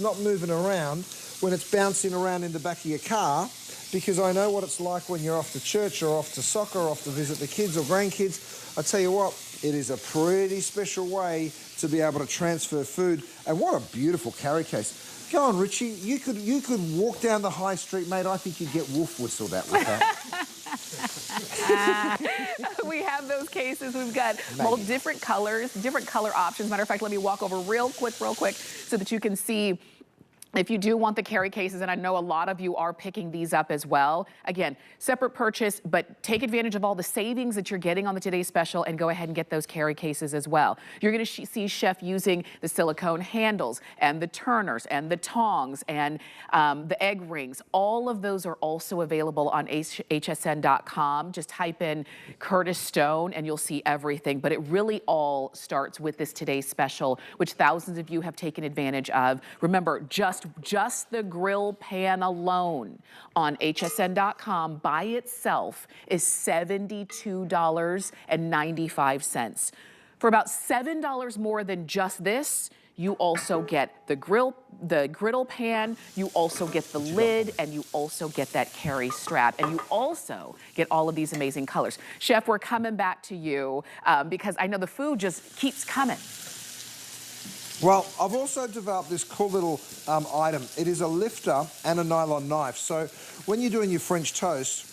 not moving around when it's bouncing around in the back of your car, because I know what it's like when you're off to church or off to soccer or off to visit the kids or grandkids. I tell you what, it is a pretty special way to be able to transfer food. And what a beautiful carry case. Go on, Richie, you could walk down the high street, mate. I think you'd get wolf whistled at with that. We have those cases. We've got different colors, different color options. Matter of fact, let me walk over real quick, so that you can see if you do want the carry cases, and I know a lot of you are picking these up as well. Again, separate purchase, but take advantage of all the savings that you're getting on the Today's Special and go ahead and get those carry cases as well. You're gonna see Chef using the silicone handles and the turners and the tongs and the egg rings. All of those are also available on hsn.com. Just type in Curtis Stone and you'll see everything. But it really all starts with this Today's Special, which thousands of you have taken advantage of. Remember, just the grill pan alone on hsn.com by itself is $72.95. For about $7 more than just this, you also get the griddle pan, you also get the lid, and you also get that carry strap, and you also get all of these amazing colors. Chef, we're coming back to you because I know the food just keeps coming. Well, I've also developed this cool little item. It is a lifter and a nylon knife. So when you're doing your French toast,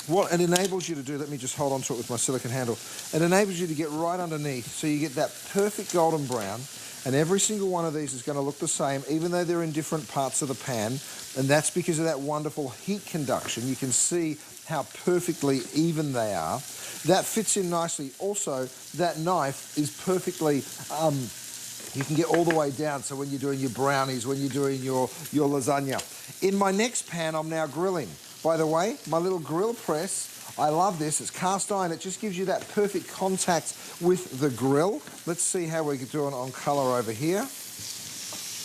what it enables you to do, let me just hold on to it with my silicone handle, it enables you to get right underneath so you get that perfect golden brown, and every single one of these is going to look the same even though they're in different parts of the pan, and that's because of that wonderful heat conduction. You can see how perfectly even they are. That fits in nicely. Also, that knife is perfectly... you can get all the way down, so when you're doing your brownies, when you're doing your lasagna. In my next pan, I'm now grilling. By the way, my little grill press, I love this. It's cast iron. It just gives you that perfect contact with the grill. Let's see how we're doing on colour over here.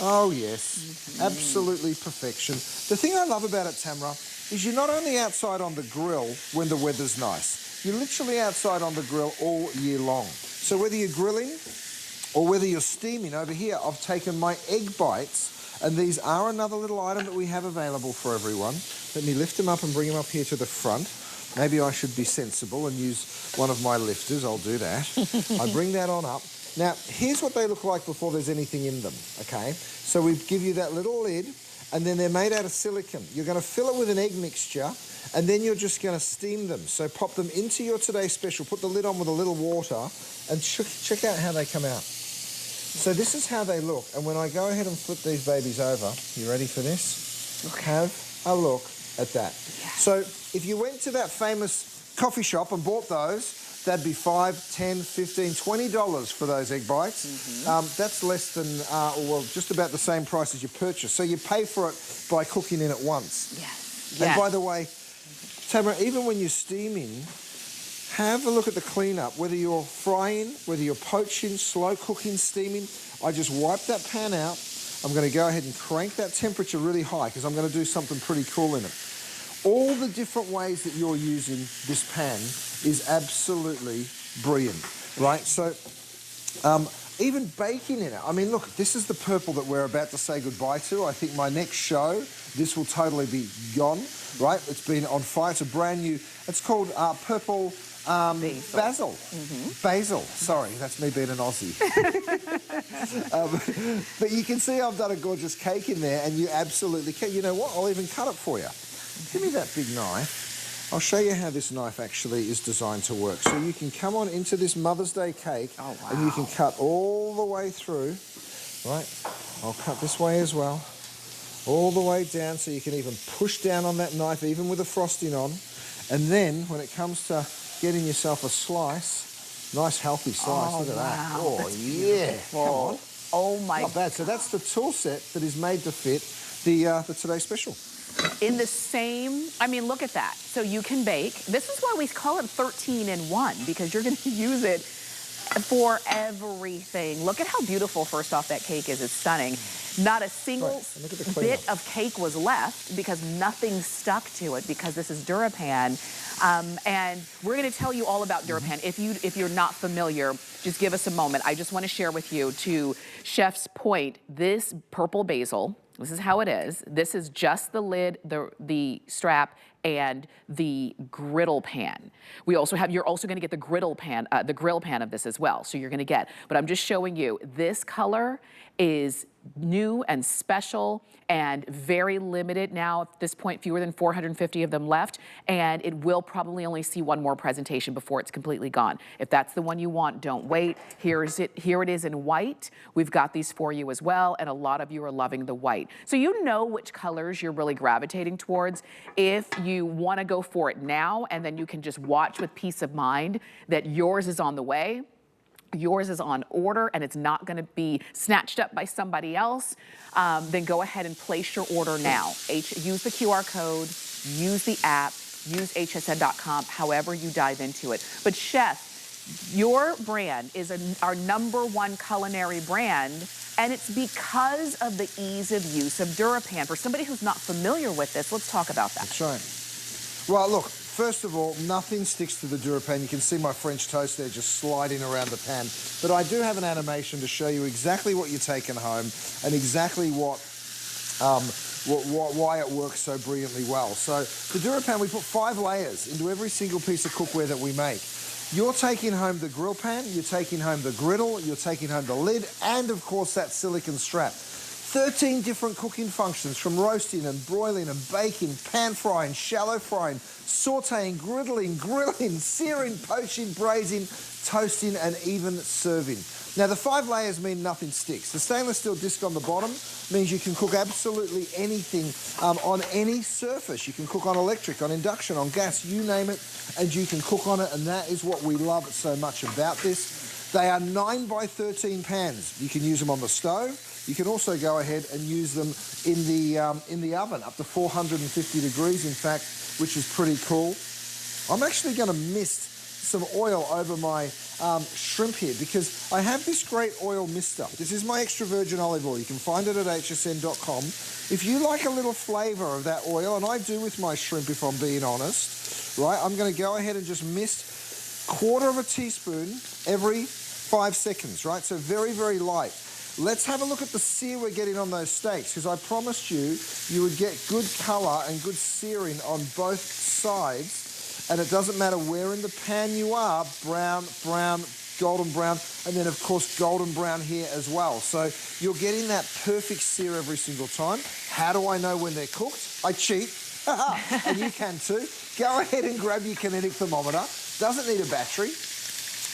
Oh, yes. Absolutely perfection. The thing I love about it, Tamara, is you're not only outside on the grill when the weather's nice. You're literally outside on the grill all year long. So whether you're grilling or whether you're steaming, over here I've taken my egg bites, and these are another little item that we have available for everyone. Let me lift them up and bring them up here to the front. Maybe I should be sensible and use one of my lifters. I'll do that. I bring that on up. Now, here's what they look like before there's anything in them, okay? So we give you that little lid, and then they're made out of silicone. You're going to fill it with an egg mixture, and then you're just going to steam them. So pop them into your Today's Special, put the lid on with a little water, and check out how they come out. So this is how they look, and when I go ahead and flip these babies over, you ready for this? Have a look at that. Yeah. So if you went to that famous coffee shop and bought those, that'd be $5, $10, $15, $20 for those egg bites. That's less than, well, just about the same price as you purchase. So you pay for it by cooking in it once. Yes. And by the way, Tamara, even when you're steaming, have a look at the cleanup, whether you're frying, whether you're poaching, slow cooking, steaming. I just wipe that pan out. I'm going to go ahead and crank that temperature really high because I'm going to do something pretty cool in it. All the different ways that you're using this pan is absolutely brilliant, right? So even baking in it. I mean, look, this is the purple that we're about to say goodbye to. I think my next show, this will totally be gone, right? It's been on fire. It's a brand new, it's called purple... basil. Basil. Sorry, that's me being an Aussie. But you can see I've done a gorgeous cake in there, and you absolutely can. You know what? I'll even cut it for you. Give me that big knife. I'll show you how this knife actually is designed to work. So you can come on into this Mother's Day cake, and you can cut all the way through. Right? I'll cut this way as well. All the way down, so you can even push down on that knife, even with the frosting on. And then, when it comes to getting yourself a slice, nice healthy slice, look at that. Oh, yeah. Come on. Oh, my God. Not bad. So that's the tool set that is made to fit the Today's Special. In the same, I mean, look at that. So you can bake. This is why we call it 13 in 1, because you're going to use it For everything. Look at how beautiful, first off, that cake is. It's stunning. Not a single bit of cake was left because nothing stuck to it because this is DuraPan. And we're going to tell you all about DuraPan. If you're not familiar, just give us a moment. I just want to share with you, to Chef's point, this purple basil, this is how it is. This is just the lid, the strap, and the griddle pan. We also have, you're also gonna get the grill pan of this as well. So you're gonna get, but I'm just showing you, this color is new and special and very limited now. At this point, fewer than 450 of them left, and it will probably only see one more presentation before it's completely gone. If that's the one you want, don't wait. Here it is in white. We've got these for you as well, and a lot of you are loving the white. So you know which colors you're really gravitating towards. If you wanna go for it now, and then you can just watch with peace of mind that yours is on the way, yours is on order, and it's not gonna be snatched up by somebody else, then go ahead and place your order now. Use the QR code, use the app, use hsn.com, however you dive into it. But Chef, your brand is our #1 culinary brand, and it's because of the ease of use of DuraPan. For somebody who's not familiar with this, let's talk about that. That's right. Well, look, first of all, nothing sticks to the DuraPan. You can see my French toast there just sliding around the pan. But I do have an animation to show you exactly what you're taking home and exactly why it works so brilliantly well. So the DuraPan, we put 5 layers into every single piece of cookware that we make. You're taking home the grill pan, you're taking home the griddle, you're taking home the lid, and of course that silicone strap. 13 different cooking functions, from roasting and broiling and baking, pan frying, shallow frying, sauteing, griddling, grilling, searing, poaching, braising, toasting, and even serving. Now, the 5 layers mean nothing sticks. The stainless steel disc on the bottom means you can cook absolutely anything on any surface. You can cook on electric, on induction, on gas, you name it, and you can cook on it, and that is what we love so much about this. They are 9 by 13 pans. You can use them on the stove. You can also go ahead and use them in the oven, up to 450 degrees, in fact, which is pretty cool. I'm actually going to mist some oil over my shrimp here because I have this great oil mister. This is my extra virgin olive oil. You can find it at hsn.com. If you like a little flavour of that oil, and I do with my shrimp if I'm being honest, right, I'm going to go ahead and just mist 1/4 teaspoon every 5 seconds, right? So very, very light. Let's have a look at the sear we're getting on those steaks, because I promised you would get good colour and good searing on both sides. And it doesn't matter where in the pan you are, brown, brown, golden brown, and then of course golden brown here as well. So you're getting that perfect sear every single time. How do I know when they're cooked? I cheat, and you can too. Go ahead and grab your kinetic thermometer. Doesn't need a battery.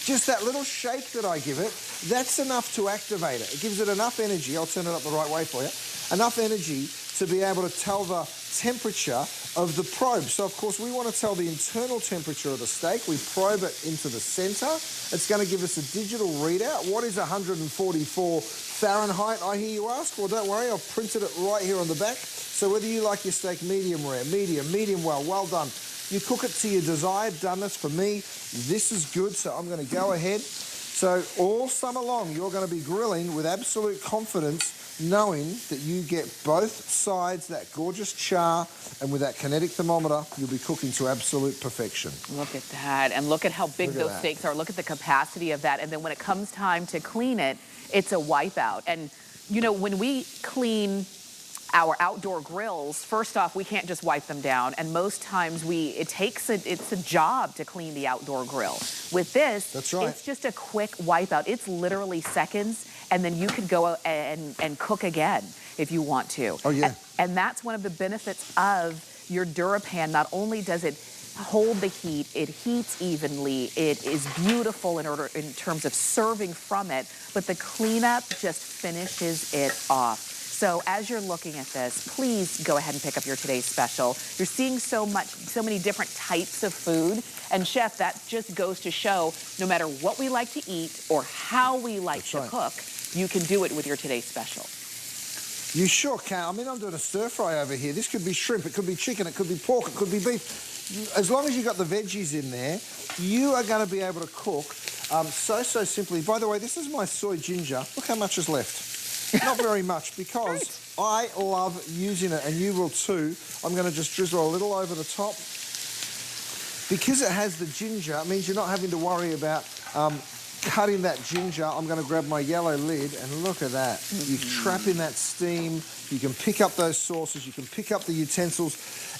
Just that little shake that I give it, that's enough to activate it. It gives it enough energy, I'll turn it up the right way for you, enough energy to be able to tell the temperature of the probe. So of course we want to tell the internal temperature of the steak. We probe it into the center. It's going to give us a digital readout. What is 144 Fahrenheit, I hear you ask? Well, don't worry, I've printed it right here on the back. So whether you like your steak medium rare, medium well, well done, you cook it to your desired doneness. For me, this is good, so I'm going to go ahead. So all summer long, you're going to be grilling with absolute confidence, knowing that you get both sides, that gorgeous char, and with that kinetic thermometer, you'll be cooking to absolute perfection. Look at that, and look at how big those steaks are. Look at the capacity of that, and then when it comes time to clean it, it's a wipeout. And you know, when we clean our outdoor grills, first off, we can't just wipe them down, and most times it's a job to clean the outdoor grill. With this, that's right, it's just a quick wipeout. It's literally seconds, and then you could go and cook again if you want to. Oh yeah. And that's one of the benefits of your DuraPan. Not only does it hold the heat, it heats evenly, it is beautiful in terms of serving from it, but the cleanup just finishes it off. So as you're looking at this, please go ahead and pick up your today's special. You're seeing so many different types of food. And Chef, that just goes to show no matter what we like to eat or how we like to cook, you can do it with your today's special. You sure can. I mean, I'm doing a stir fry over here. This could be shrimp, it could be chicken, it could be pork, it could be beef. As long as you've got the veggies in there, you are going to be able to cook so simply. By the way, this is my soy ginger. Look how much is left. Not very much, because I love using it, and you will too. I'm going to just drizzle a little over the top. Because it has the ginger, it means you're not having to worry about cutting that ginger. I'm going to grab my yellow lid, and look at that. You trap in that steam. You can pick up those sauces. You can pick up the utensils.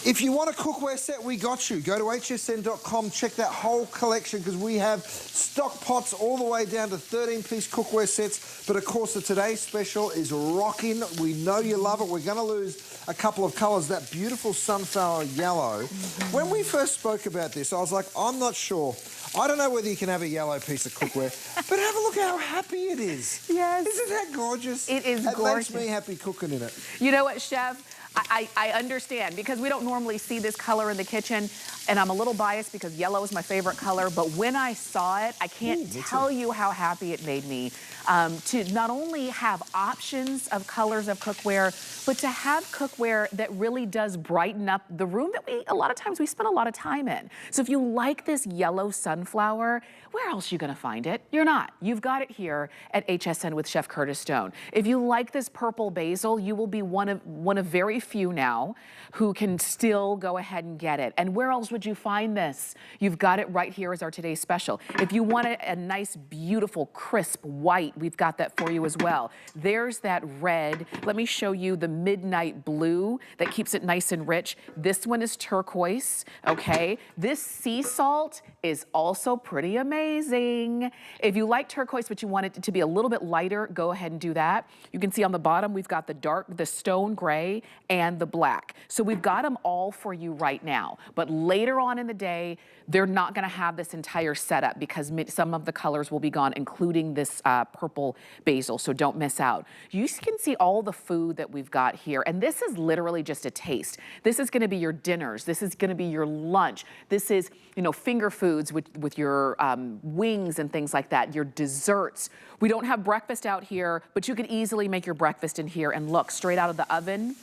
If you want a cookware set, we got you. Go to hsn.com, check that whole collection, because we have stock pots all the way down to 13-piece cookware sets. But of course, the today's special is rocking. We know you love it. We're going to lose a couple of colours. That beautiful sunflower yellow. When we first spoke about this, I was like, I'm not sure. I don't know whether you can have a yellow piece of cookware, but have a look how happy it is. Yes. Isn't that gorgeous? It is gorgeous. It makes me happy cooking in it. You know what, Chef? I understand, because we don't normally see this color in the kitchen, and I'm a little biased because yellow is my favorite color, but when I saw it, I can't tell you how happy it made me to not only have options of colors of cookware, but to have cookware that really does brighten up the room that a lot of times we spend a lot of time in. So if you like this yellow sunflower, where else are you gonna find it? You're not. You've got it here at HSN with Chef Curtis Stone. If you like this purple basil, you will be one of very few now who can still go ahead and get it. And where else would you find this? You've got it right here as our today's special. If you want a nice, beautiful, crisp white, we've got that for you as well. There's that red. Let me show you the midnight blue that keeps it nice and rich. This one is turquoise, okay? This sea salt is also pretty amazing. If you like turquoise, but you want it to be a little bit lighter, go ahead and do that. You can see on the bottom, we've got the stone gray and the black. So we've got them all for you right now. But later on in the day, they're not gonna have this entire setup because some of the colors will be gone, including this purple basil, so don't miss out. You can see all the food that we've got here, and this is literally just a taste. This is gonna be your dinners. This is gonna be your lunch. This is, you know, finger foods with your wings and things like that, your desserts. We don't have breakfast out here, but you could easily make your breakfast in here, and look, straight out of the oven,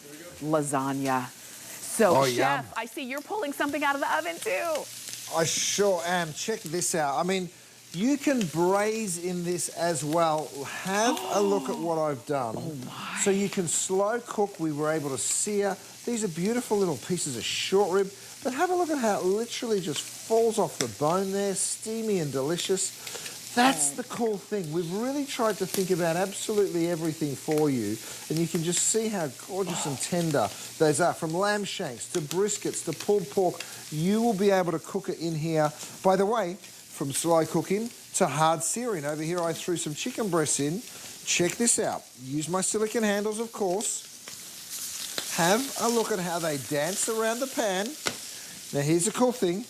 lasagna. So, Chef, yum. I see you're pulling something out of the oven too. I sure am. Check this out. I mean, you can braise in this as well. Have a look at what I've done. Oh my. So you can slow cook. We were able to sear. These are beautiful little pieces of short rib. But have a look at how it literally just falls off the bone there, steamy and delicious. That's the cool thing. We've really tried to think about absolutely everything for you, and you can just see how gorgeous and tender those are. From lamb shanks to briskets to pulled pork, you will be able to cook it in here. By the way, from slow cooking to hard searing. Over here I threw some chicken breasts in. Check this out. Use my silicone handles, of course. Have a look at how they dance around the pan. Now here's the cool thing.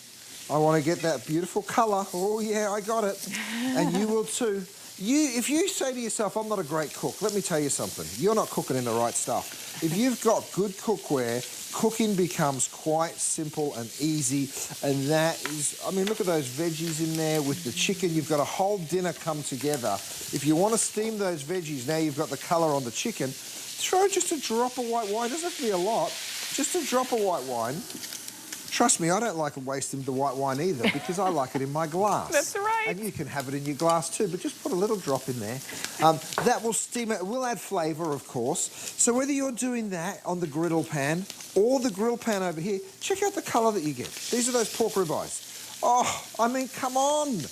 I want to get that beautiful colour. Oh yeah, I got it. And you will too. If you say to yourself, I'm not a great cook, let me tell you something. You're not cooking in the right stuff. If you've got good cookware, cooking becomes quite simple and easy. And that is, I mean, look at those veggies in there with the chicken. You've got a whole dinner come together. If you want to steam those veggies, now you've got the colour on the chicken, throw just a drop of white wine. It doesn't have to be a lot. Just a drop of white wine. Trust me, I don't like wasting the white wine either because I like it in my glass. That's right. And you can have it in your glass too, but just put a little drop in there. That will steam it. It will add flavour, of course. So whether you're doing that on the griddle pan or the grill pan over here, check out the colour that you get. These are those pork ribeyes. Oh, I mean, come on.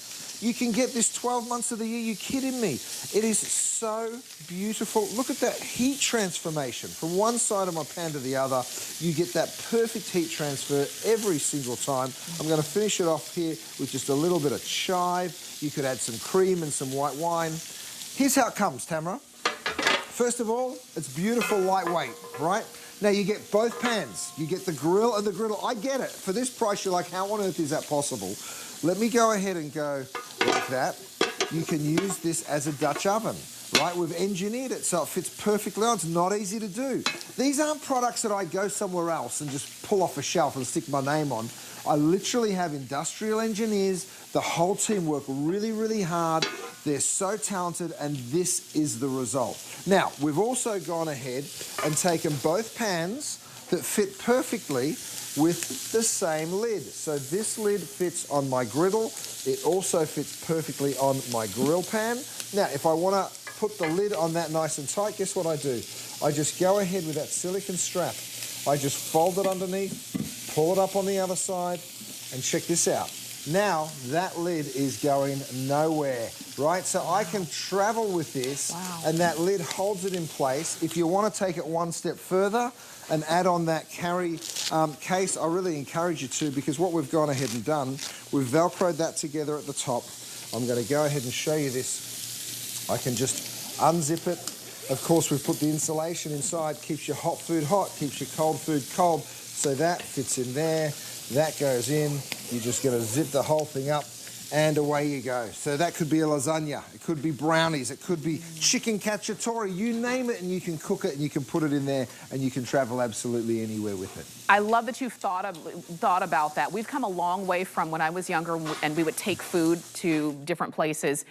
You can get this 12 months of the year. You kidding me? It is so beautiful. Look at that heat transformation. From one side of my pan to the other, you get that perfect heat transfer every single time. I'm going to finish it off here with just a little bit of chive. You could add some cream and some white wine. Here's how it comes, Tamara. First of all, it's beautiful lightweight, right? Now, you get both pans. You get the grill and the griddle. I get it. For this price, you're like, how on earth is that possible? Let me go ahead and go like that. You can use this as a Dutch oven, right? We've engineered it so it fits perfectly on. It's not easy to do. These aren't products that I go somewhere else and just pull off a shelf and stick my name on. I literally have industrial engineers. The whole team work really, really hard. They're so talented, and this is the result. Now, we've also gone ahead and taken both pans that fit perfectly with the same lid. So this lid fits on my griddle. It also fits perfectly on my grill pan. Now, if I want to put the lid on that nice and tight, guess what I do? I just go ahead with that silicone strap. I just fold it underneath, pull it up on the other side, and check this out. Now, that lid is going nowhere, right? So I can travel with this, and that lid holds it in place. If you want to take it one step further and add on that carry case, I really encourage you to, because what we've gone ahead and done, we've Velcroed that together at the top. I'm going to go ahead and show you this. I can just unzip it. Of course, we've put the insulation inside, keeps your hot food hot, keeps your cold food cold. So that fits in there. That goes in. You're just going to zip the whole thing up, and away you go. So that could be a lasagna. It could be brownies. It could be chicken cacciatore. You name it, and you can cook it, and you can put it in there, and you can travel absolutely anywhere with it. I love that you've thought about that. We've come a long way from when I was younger, and we would take food to different places.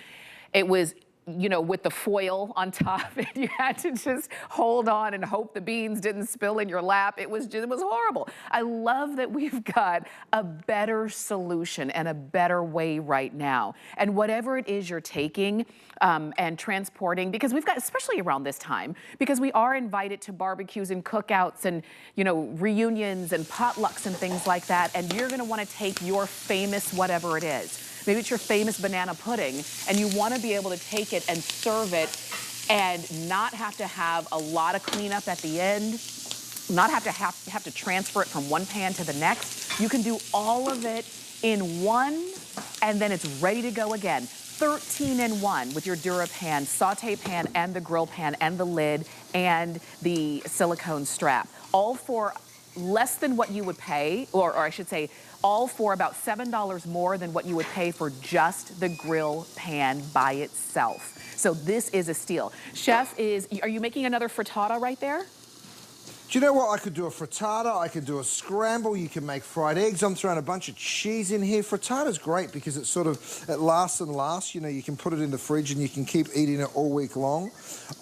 It was, you know, with the foil on top, and you had to just hold on and hope the beans didn't spill in your lap. It was horrible. I love that we've got a better solution and a better way right now. And whatever it is you're taking and transporting, because we've got, especially around this time, because we are invited to barbecues and cookouts and, you know, reunions and potlucks and things like that, and you're gonna wanna take your famous whatever it is. Maybe it's your famous banana pudding, and you want to be able to take it and serve it and not have to have a lot of cleanup at the end, not have to transfer it from one pan to the next. You can do all of it in one, and then it's ready to go again. 13 in 1 with your DuraPan saute pan and the grill pan and the lid and the silicone strap. All for less than what you would pay, or I should say, all for about $7 more than what you would pay for just the grill pan by itself. So this is a steal. Chef, are you making another frittata right there? Do you know what? I could do a frittata, I could do a scramble, you can make fried eggs. I'm throwing a bunch of cheese in here. Frittata's great because it's sort of, it lasts and lasts. You know, you can put it in the fridge and you can keep eating it all week long.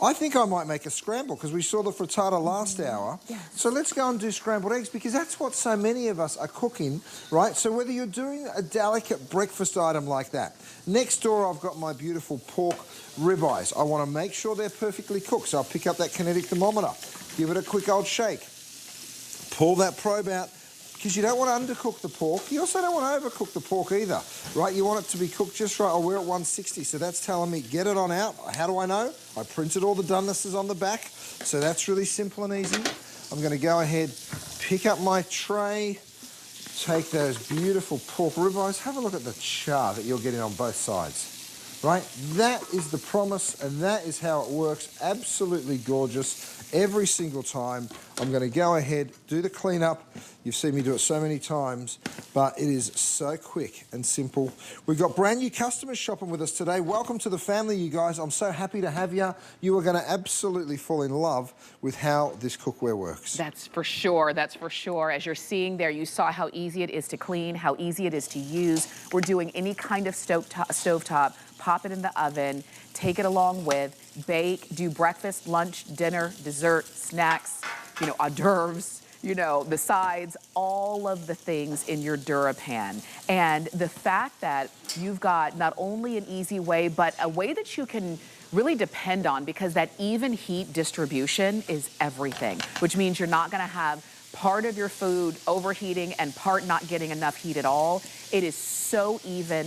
I think I might make a scramble because we saw the frittata last hour. Yes. So let's go and do scrambled eggs because that's what so many of us are cooking, right? So whether you're doing a delicate breakfast item like that, next door I've got my beautiful pork ribeyes. I want to make sure they're perfectly cooked. So I'll pick up that kinetic thermometer. Give it a quick old shake. Pull that probe out because you don't want to undercook the pork. You also don't want to overcook the pork either, right? You want it to be cooked just right. Oh, we're at 160, so that's telling me get it on out. How do I know? I printed all the donenesses on the back, so that's really simple and easy. I'm going to go ahead, pick up my tray, take those beautiful pork ribeyes. Have a look at the char that you're getting on both sides. Right? That is the promise, and that is how it works. Absolutely gorgeous every single time. I'm going to go ahead, do the cleanup. You've seen me do it so many times, but it is so quick and simple. We've got brand new customers shopping with us today. Welcome to the family, you guys. I'm so happy to have you. You are going to absolutely fall in love with how this cookware works. That's for sure. That's for sure. As you're seeing there, you saw how easy it is to clean, how easy it is to use. We're doing any kind of stovetop. Pop it in the oven, take it along with, bake, do breakfast, lunch, dinner, dessert, snacks, you know, hors d'oeuvres, you know, the sides, all of the things in your DuraPan. And the fact that you've got not only an easy way, but a way that you can really depend on, because that even heat distribution is everything, which means you're not gonna have part of your food overheating and part not getting enough heat at all. It is so even.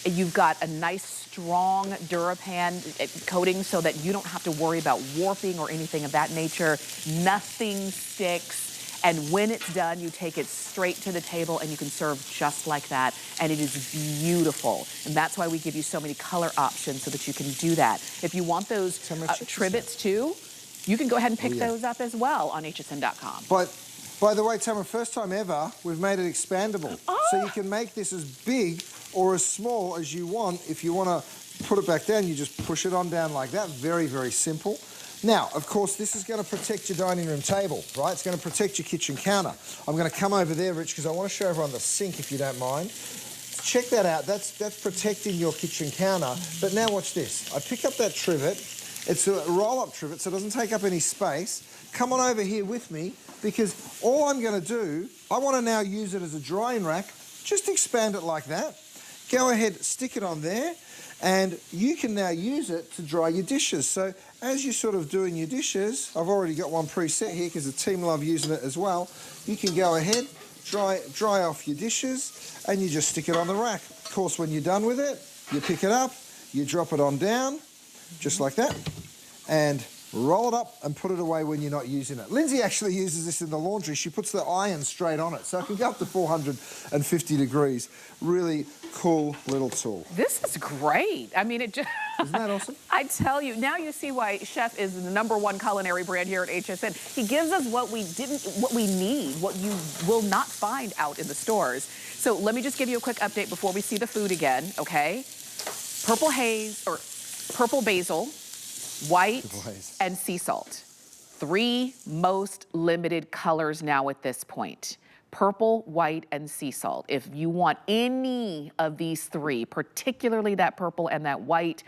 You've got a nice strong DuraPan coating so that you don't have to worry about warping or anything of that nature. Nothing sticks. And when it's done, you take it straight to the table and you can serve just like that. And it is beautiful. And that's why we give you so many color options so that you can do that. If you want those trivets too, you can go ahead and pick those up as well on hsn.com. But by the way, Tamara, first time ever, we've made it expandable. So you can make this as big or as small as you want. If you want to put it back down, you just push it on down like that. Very, very simple. Now, of course, this is going to protect your dining room table, right? It's going to protect your kitchen counter. I'm going to come over there, Rich, because I want to show everyone the sink, if you don't mind. Check that out. That's protecting your kitchen counter. But now watch this. I pick up that trivet. It's a roll-up trivet, so it doesn't take up any space. come on over here with me, because all I'm going to do, I want to now use it as a drying rack. Just expand it like that. Go ahead, stick it on there, and you can now use it to dry your dishes. So as you're sort of doing your dishes, I've already got one preset here because the team love using it as well. You can go ahead, dry off your dishes, and you just stick it on the rack. Of course, when you're done with it, you pick it up, you drop it on down, just like that, and roll it up and put it away when you're not using it. Lindsay actually uses this in the laundry. She puts the iron straight on it, so it can go up to 450 degrees. Really cool little tool. This is great. I mean, it just... Isn't that awesome? I tell you, now you see why Chef is the #1 culinary brand here at HSN. He gives us what we need, what you will not find out in the stores. So let me just give you a quick update before we see the food again, okay? Purple haze, or purple basil, white, and sea salt. 3 most limited colors now at this point. Purple, white, and sea salt. If you want any of these 3, particularly that purple and that white,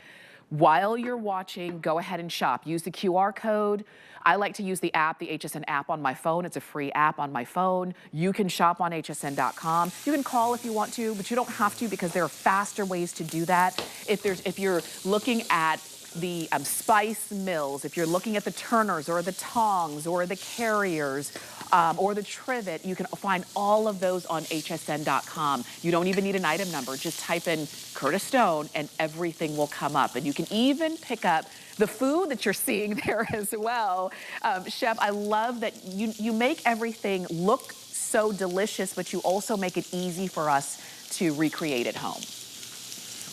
while you're watching, go ahead and shop. Use the QR code. I like to use the app, the HSN app on my phone. It's a free app on my phone. You can shop on hsn.com. You can call if you want to, but you don't have to, because there are faster ways to do that. If you're looking at the spice mills, if you're looking at the turners or the tongs or the carriers or the trivet, you can find all of those on hsn.com. You don't even need an item number. Just type in Curtis Stone and everything will come up. And you can even pick up the food that you're seeing there as well. Chef, I love that you make everything look so delicious, but you also make it easy for us to recreate at home.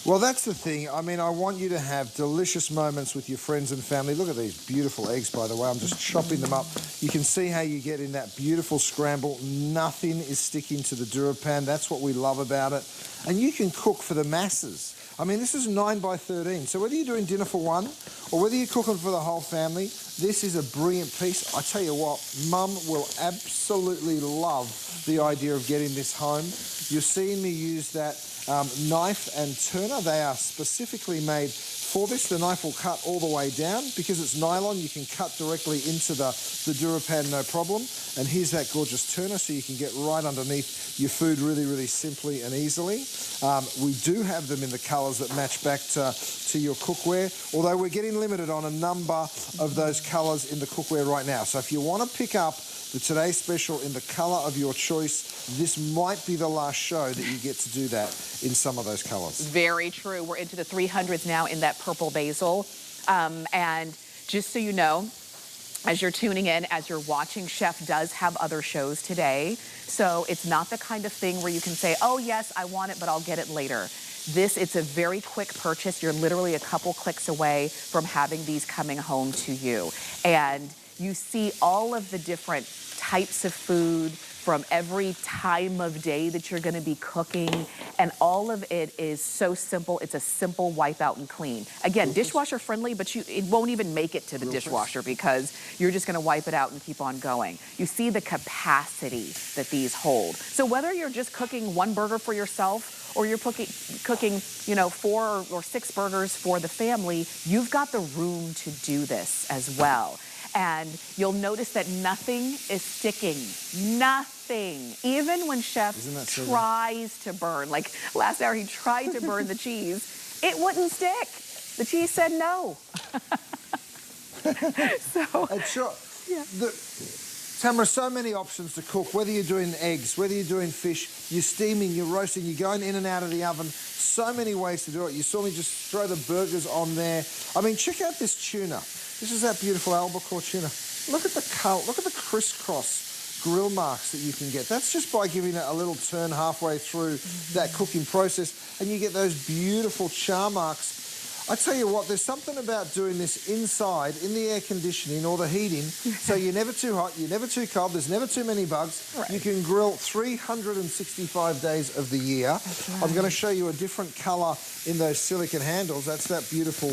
Well, that's the thing. I mean, I want you to have delicious moments with your friends and family. Look at these beautiful eggs, by the way. I'm just chopping them up. You can see how you get in that beautiful scramble. Nothing is sticking to the DuraPan. That's what we love about it. And you can cook for the masses. I mean, this is 9 by 13. So whether you're doing dinner for one or whether you're cooking for the whole family, this is a brilliant piece. I tell you what, Mum will absolutely love the idea of getting this home. You're seeing me use that knife and turner. They are specifically made for this. The knife will cut all the way down. Because it's nylon, you can cut directly into the DuraPan, no problem. And here's that gorgeous turner, so you can get right underneath your food really, really simply and easily. We do have them in the colours that match back to your cookware, although we're getting limited on a number of those colours in the cookware right now. So if you want to pick up the Today Special in the colour of your choice, this might be the last show that you get to do that in some of those colours. Very true. We're into the 300s now in that purple basil. And just so you know, as you're tuning in, as you're watching, Chef does have other shows today. So it's not the kind of thing where you can say, oh yes, I want it, but I'll get it later. It's a very quick purchase. You're literally a couple clicks away from having these coming home to you. And you see all of the different types of food from every time of day that you're gonna be cooking, and all of it is so simple. It's a simple wipe out and clean. Again, dishwasher friendly, but it won't even make it to the dishwasher because you're just gonna wipe it out and keep on going. You see the capacity that these hold. So whether you're just cooking one burger for yourself or you're cooking, you know, 4 or 6 burgers for the family, you've got the room to do this as well. And you'll notice that nothing is sticking. Nothing. Even when Chef tries to burn, like last hour he tried to burn the cheese, it wouldn't stick. The cheese said no. Tamara, so many options to cook, whether you're doing eggs, whether you're doing fish, you're steaming, you're roasting, you're going in and out of the oven. So many ways to do it. You saw me just throw the burgers on there. I mean, check out this tuna. This is that beautiful albacore tuna. Look at the color, look at the crisscross grill marks that you can get. That's just by giving it a little turn halfway through that cooking process, and you get those beautiful char marks. I tell you what, there's something about doing this inside, in the air conditioning or the heating, so you're never too hot, you're never too cold, there's never too many bugs. Right. You can grill 365 days of the year. Right. I'm going to show you a different colour in those silicone handles. That's that beautiful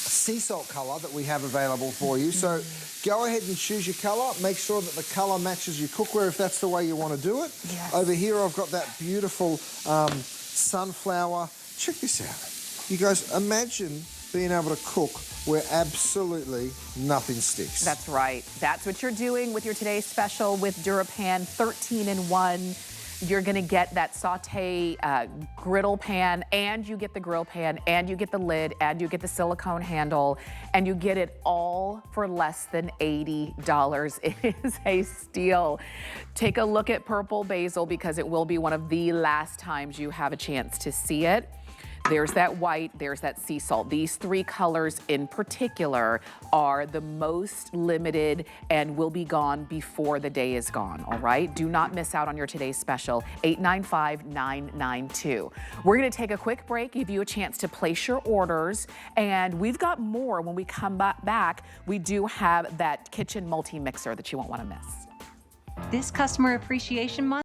sea salt colour that we have available for you. So go ahead and choose your colour. Make sure that the colour matches your cookware if that's the way you want to do it. Yes. Over here I've got that beautiful sunflower. Check this out. You guys, imagine being able to cook where absolutely nothing sticks. That's right. That's what you're doing with your today's special with DuraPan 13-in-1. You're gonna get that saute griddle pan, and you get the grill pan, and you get the lid, and you get the silicone handle, and you get it all for less than $80. It is a steal. Take a look at purple basil because it will be one of the last times you have a chance to see it. There's that white, there's that sea salt. These three colors in particular are the most limited and will be gone before the day is gone, all right? Do not miss out on your today's special, 895-992. We're gonna take a quick break, give you a chance to place your orders, and we've got more when we come back. We do have that kitchen multi-mixer that you won't wanna miss. This Customer Appreciation Month